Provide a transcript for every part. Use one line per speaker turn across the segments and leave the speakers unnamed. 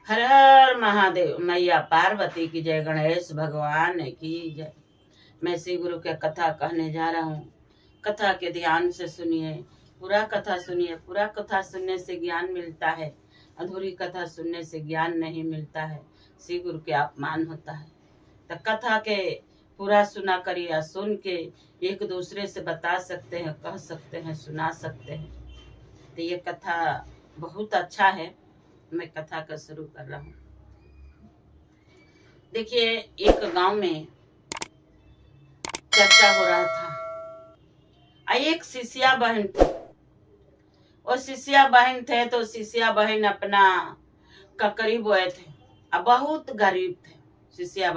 हर हर महादेव। मैया पार्वती की जय, गणेश भगवान की जय। मैं श्री गुरु के कथा कहने जा रहा हूँ। कथा के ध्यान से सुनिए, पूरा कथा सुनिए। पूरा कथा सुनने से ज्ञान मिलता है, अधूरी कथा सुनने से ज्ञान नहीं मिलता है, श्री गुरु के अपमान होता है। तो कथा के पूरा सुना करिए, सुन के एक दूसरे से बता सकते हैं, कह सकते हैं, सुना सकते हैं। तो ये कथा बहुत अच्छा है। मैं कथा का शुरू कर रहा हूँ। देखिए, एक गांव में चर्चा हो रहा था। एक शिष्या बहन थी। और शिष्या बहन थे तो शिष्या बहन अपना ककड़ी बोए थे। अब बहुत गरीब थे शिष्या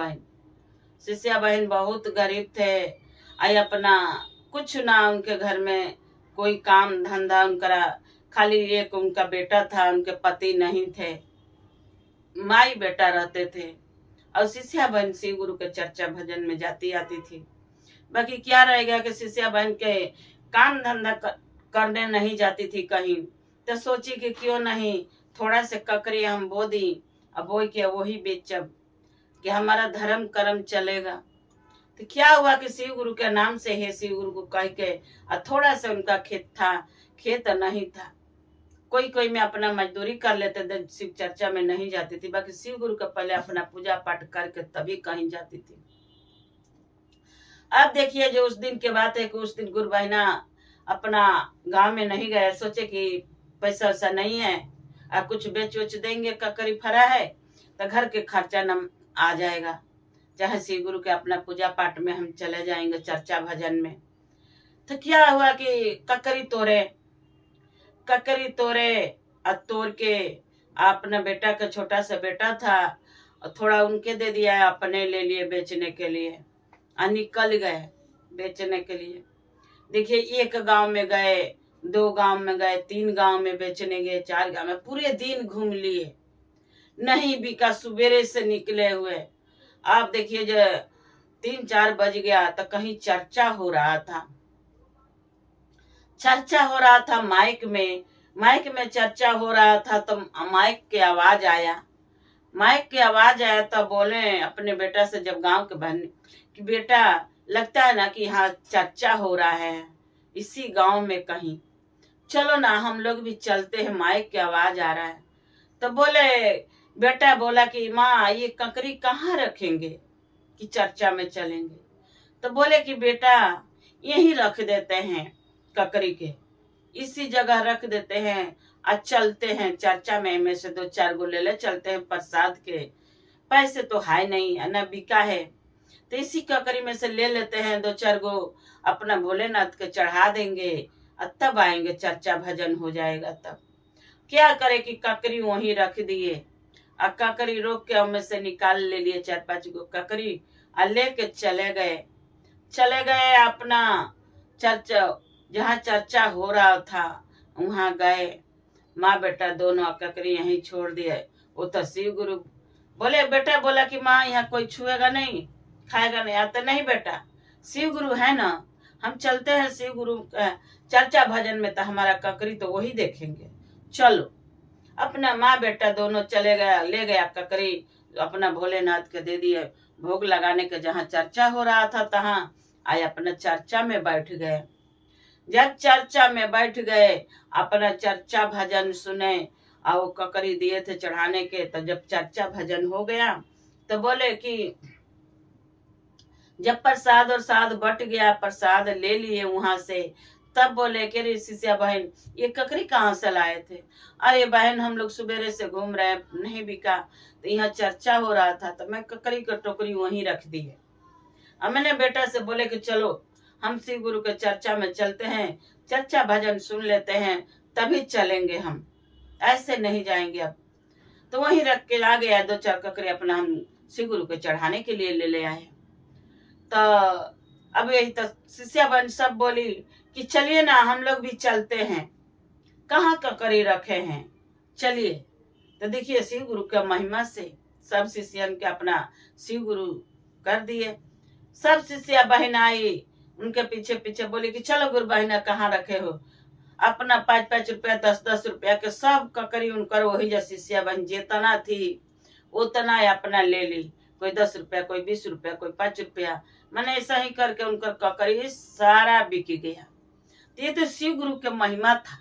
बहन बहुत गरीब थे। आई अपना कुछ ना उनके घर में कोई काम धंधा उनका, खाली एक उनका बेटा था, उनके पति नहीं थे, माई बेटा रहते थे। और शिष्या बहन श्री गुरु के चर्चा भजन में जाती आती थी। बाकी क्या रहेगा कि शिष्या बहन के काम धंधा करने नहीं जाती थी कहीं। तो सोची कि क्यों नहीं थोड़ा से ककड़ी हम बो दी, अब बो के वही बेचब कि हमारा धर्म कर्म चलेगा। तो क्या हुआ कि शिव गुरु के नाम से हे शिव गुरु को कह के थोड़ा सा उनका खेत नहीं था। कोई कोई में अपना मजदूरी कर लेते थे, शिव चर्चा में नहीं जाती थी। बाकी शिव गुरु का पहले अपना पूजा पाठ करके तभी कहीं जाती थी। अब देखिए, जो उस दिन के बात है कि उस दिन गुरु बहना अपना गांव में नहीं गए। सोचे कि पैसा वैसा नहीं है और कुछ बेच वेच देंगे, ककड़ी फरा है तो घर के खर्चा न आ जाएगा, चाहे शिव गुरु के अपना पूजा पाठ में हम चले जाएंगे चर्चा भजन में। तो क्या हुआ कि ककड़ी तोड़े और तोड़ के अपना बेटा का छोटा सा बेटा था और थोड़ा उनके दे दिया, अपने ले लिए बेचने के लिए और निकल गए बेचने के लिए। देखिए, एक गांव में गए, 2 गांव में गए, 3 गांव में बेचने गए, 4 गांव में, पूरे दिन घूम लिए, नहीं बिका। सुबेरे से निकले हुए आप देखिए, जो 3-4 बज गया तो कहीं चर्चा हो रहा था माइक में चर्चा हो रहा था। तो माइक की आवाज आया तो बोले अपने बेटा से, जब गांव के बहन कि बेटा लगता है ना कि यहाँ चर्चा हो रहा है इसी गांव में कहीं, चलो ना हम लोग भी चलते हैं, माइक की आवाज आ रहा है। तो बेटा बोला कि माँ ये ककड़ी कहाँ रखेंगे कि चर्चा में चलेंगे। तो बोले कि बेटा यहीं रख देते हैं, ककड़ी के इसी जगह रख देते हैं और चलते हैं चर्चा में से 2-4 गो ले चलते हैं, प्रसाद के पैसे तो है नहीं, न बिका है, तो इसी ककड़ी में से ले लेते हैं 2-4 गो, अपना भोलेनाथ के चढ़ा देंगे और तब आएंगे, चर्चा भजन हो जाएगा। तब क्या करे कि ककड़ी वहीं रख दिए और ककड़ी रोक के उनमें से निकाल ले लिए 4-5 गो ककड़ी और लेके चले गए अपना चर्चा, जहाँ चर्चा हो रहा था वहां गए। माँ बेटा दोनों ककड़ी यहीं छोड़ दिए। वो तो शिव गुरु बोले, बेटा बोला कि माँ यहाँ कोई छुएगा नहीं, खाएगा नहीं। आता नहीं बेटा, शिव गुरु है ना, हम चलते हैं शिव गुरु चर्चा भजन में, तो हमारा ककड़ी तो वही देखेंगे, चलो। अपना माँ बेटा दोनों चले गया, ले गया ककड़ी, अपना भोलेनाथ के दे दिए। भोग लगाने के जहाँ चर्चा हो रहा था तहाँ आए, अपना चर्चा में बैठ गए। जब चर्चा में बैठ गए, अपना चर्चा भजन सुने और वो ककड़ी दिए थे चढ़ाने के। तो जब चर्चा भजन हो गया तो बोले कि जब प्रसाद और साध बट गया, प्रसाद ले लिए वहां से, तब बोले कि रे शिष्या बहन ये ककड़ी कहाँ से लाए थे। अरे बहन हम लोग सुबेरे से घूम रहे, नहीं बिका, तो यहाँ चर्चा हो रहा था तो मैं ककड़ी का टोकरी वहीं रख दी है। अब मैंने बेटा से बोले कि चलो हम शिव गुरु के चर्चा में चलते हैं, चर्चा भजन सुन लेते हैं, तभी चलेंगे, हम ऐसे नहीं जाएंगे। अब तो वहीं रख के आ गया, 2-4 ककड़ी अपना हम शिव गुरु के चढ़ाने के लिए ले आए। तो अब यही तो शिष्या बहन सब बोली कि चलिए ना हम लोग भी चलते हैं, कहाँ ककड़ी रखे हैं, चलिए। तो देखिए, शिव गुरु के महिमा से सब शिष्यन के अपना शिव गुरु कर दिए। सब शिष्या बहन आई, उनके पीछे पीछे बोली कि चलो गुरु बहना कहाँ रखे हो। अपना 5-5 रुपया 10-10 रुपया के सब ककरी उनकर वही जो शिष्या बहन जितना थी उतना अपना ले ली। कोई 10 रुपया, कोई 20 रुपया, कोई 5 रुपया, मैंने ऐसा ही करके उनका ककरी सारा बिक गया। ये तो शिव गुरु के महिमा था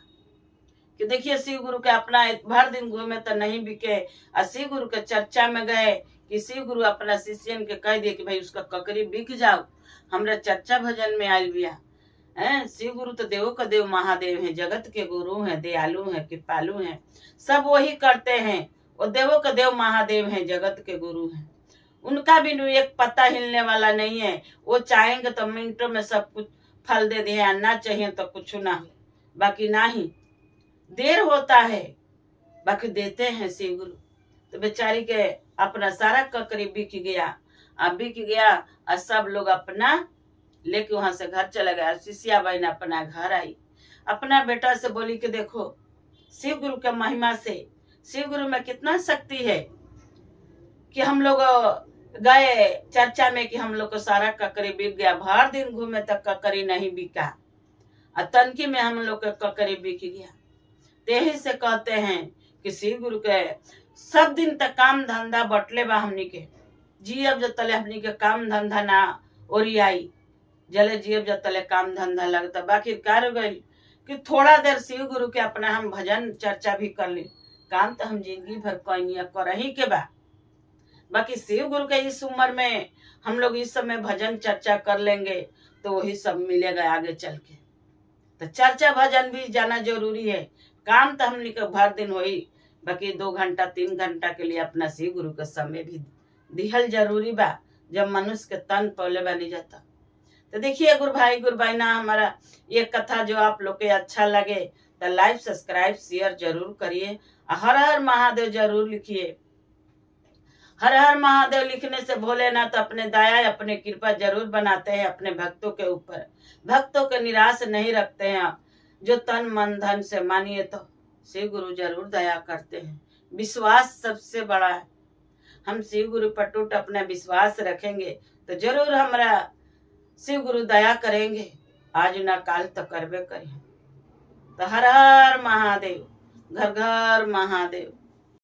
कि देखिए शिव गुरु के अपना भर दिन घूमे तो नहीं बिके, और शिव गुरु के चर्चा में गए कि शिव गुरु अपना शिष्यन के कह दिए कि भाई उसका ककरी बिक जाओ, हमरा चर्चा भजन में आयल बिया। शिव गुरु तो देवों का देव महादेव हैं, जगत के गुरु हैं, दयालु हैं, कृपालु हैं, सब वही करते हैं। वो देवों का देव महादेव हैं, जगत के गुरु हैं। उनका भी एक पत्ता हिलने वाला नहीं है। वो चाहेंगे तो मिनटों में सब कुछ फल दे दिए, ना चाहिए तो कुछ ना हो, बाकी ना ही देर होता है, बाकी देते हैं शिव गुरु। तो बेचारी के अपना सारा ककरी बिक गया, बिक गया, और सब लोग अपना लेके वहां से घर चला गया। शिष्या बहन अपना घर आई, अपना बेटा से बोली कि देखो शिव गुरु के महिमा से, शिव गुरु में कितना शक्ति है कि हम लोग गए चर्चा में कि हम लोग को सारा ककरी बिक गया। भर दिन घूमे तक ककरी नहीं बिका, और तनकी में हम लोग का ककरी बिक गया। यही से कहते हैं कि शिव गुरु के सब दिन तक काम धंधा बटले बा हमनी के, जियब जब तले हमनी के काम धंधा ना ओरियाई, जले जियब जब तले काम धंधा लगता। बाकी कार गई कि थोड़ा देर शिव गुरु के अपना हम भजन चर्चा भी कर ली, काम तो हम जिंदगी भर कहीं करही के बा। बाकी शिव गुरु के इस उम्र में हम लोग इस समय भजन चर्चा कर लेंगे तो वही सब मिलेगा आगे चल के। तो चर्चा भजन भी जाना जरूरी है। काम तो हमने के भर दिन होई, बाकी 2 घंटा 3 घंटा के लिए अपना शिव गुरु का समय भी दिहल जरूरी बा, जब मनुष्य के तन पहले बनी जाता। तो देखिए गुरु भाई गुरु बहना, हमारा ये कथा जो आप लोग के अच्छा लगे तो लाइक सब्सक्राइब शेयर जरूर करिए। हर हर महादेव जरूर लिखिए। हर हर महादेव लिखने से भोलेनाथ अपने दया अपने कृपा जरूर बनाते हैं अपने भक्तों के ऊपर। भक्तों के निराश नहीं रखते हैं, जो तन मन धन से मानिए तो शिव गुरु जरूर दया करते हैं। विश्वास सबसे बड़ा है। हम शिव गुरु पर टूट अपना विश्वास रखेंगे तो जरूर हमारा शिव गुरु दया करेंगे, आज ना काल तो करबे करें। तो हर हर महादेव, घर घर महादेव।